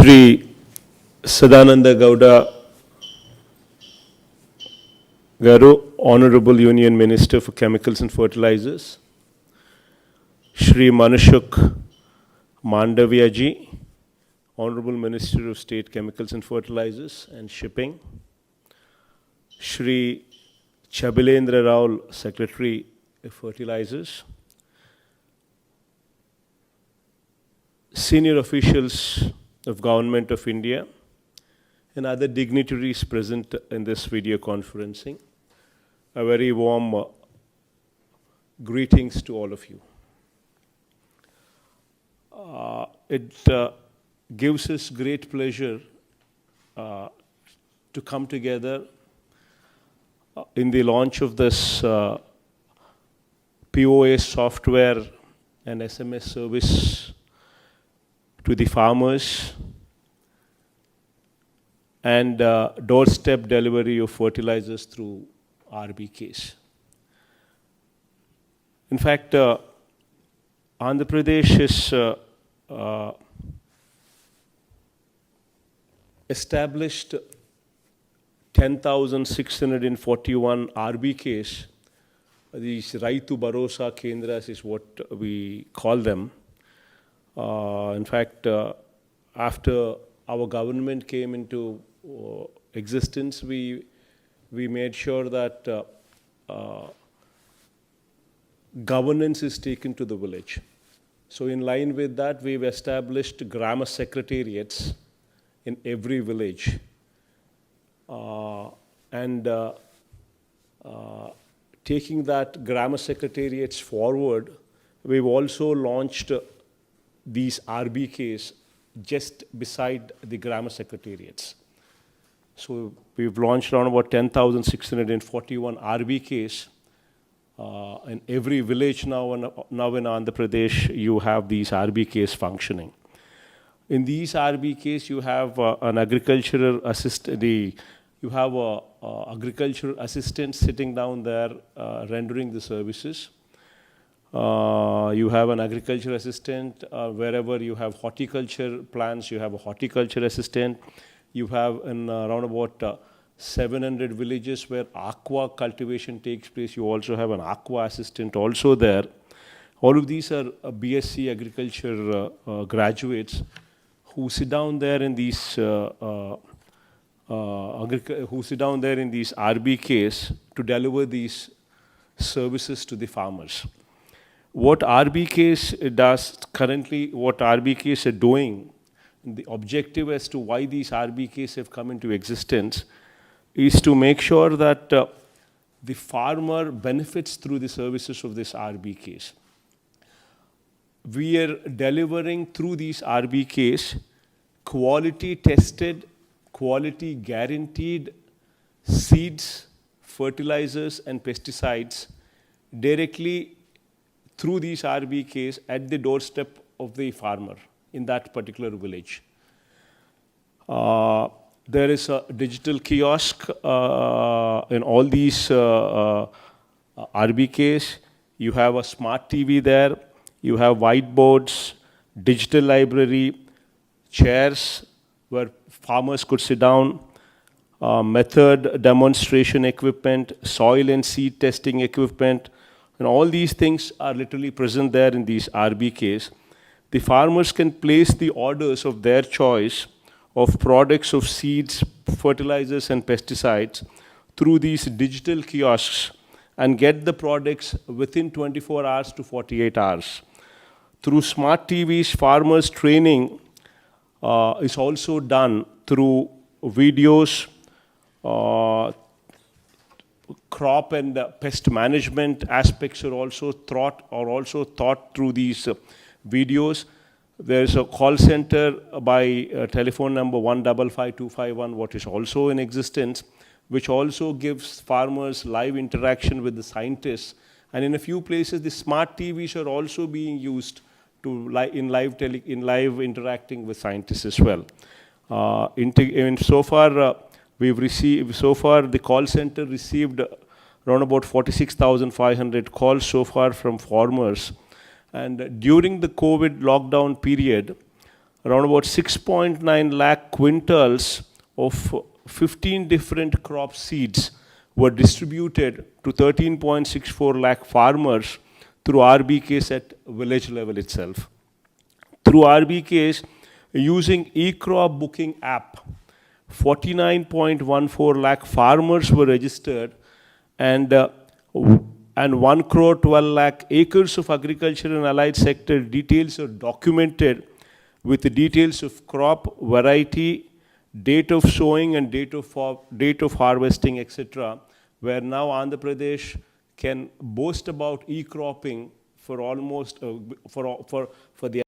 Shri Sadananda Gowda Garu, Honorable Union Minister for Chemicals and Fertilizers, Shri Manashuk Mandaviyaji, Honorable Minister of State Chemicals and Fertilizers and Shipping, Shri Chabilendra Rao, Secretary of Fertilizers, senior officials of Government of India, and other dignitaries present in this video conferencing. A very warm greetings to all of you. It gives us great pleasure to come together in the launch of this POS software and SMS service to the farmers and doorstep delivery of fertilizers through RBKs. In fact, Andhra Pradesh is established 10,641 RBKs. These Raitu Bharosa Kendras is what we call them. In fact, after our government came into existence, we made sure that governance is taken to the village. So in line with that, we've established Grama Secretariats in every village. Taking that Grama Secretariats forward, we've also launched these RBKs just beside the Grama Secretariats. So we've launched around about 10,641 RBKs in every village now. Now in Andhra Pradesh, you have these RBKs functioning. In these RBKs, you have an agricultural assistant. You have a agricultural assistant sitting down there rendering the services. You have an agriculture assistant. Wherever you have horticulture plants, you have a horticulture assistant. You have in around about 700 villages where aqua cultivation takes place. You also have an aqua assistant also there. All of these are BSc agriculture graduates who sit down there in these RBKs to deliver these services to the farmers. What RBKs does currently, what RBKs are doing, the objective as to why these RBKs have come into existence is to make sure that the farmer benefits through the services of these RBKs. We are delivering through these RBKs quality tested, quality guaranteed seeds, fertilizers and pesticides directly through these RBKs at the doorstep of the farmer in that particular village. There is a digital kiosk in all these RBKs. You have a smart TV there. You have whiteboards, digital library, chairs where farmers could sit down, method demonstration equipment, soil and seed testing equipment, and all these things are literally present there in these RBKs. The farmers can place the orders of their choice of products of seeds, fertilizers and pesticides through these digital kiosks and get the products within 24 hours to 48 hours. Through smart TVs, farmers training is also done through videos, crop and pest management aspects are also taught through these videos. There is a call center by telephone number 155251, what is also in existence, which also gives farmers live interaction with the scientists. And in a few places, the smart TVs are also being used to in live interacting with scientists as well. So far, the call center received around about 46,500 calls so far from farmers. And during the COVID lockdown period, around about 6.9 lakh quintals of 15 different crop seeds were distributed to 13.64 lakh farmers through RBKs at village level itself. Through RBKs, using e-crop booking app, 49.14 lakh farmers were registered, and 1 crore 12 lakh acres of agriculture and allied sector details are documented with the details of crop, variety, date of sowing and date of harvesting, etc., where now Andhra Pradesh can boast about e-cropping for almost for the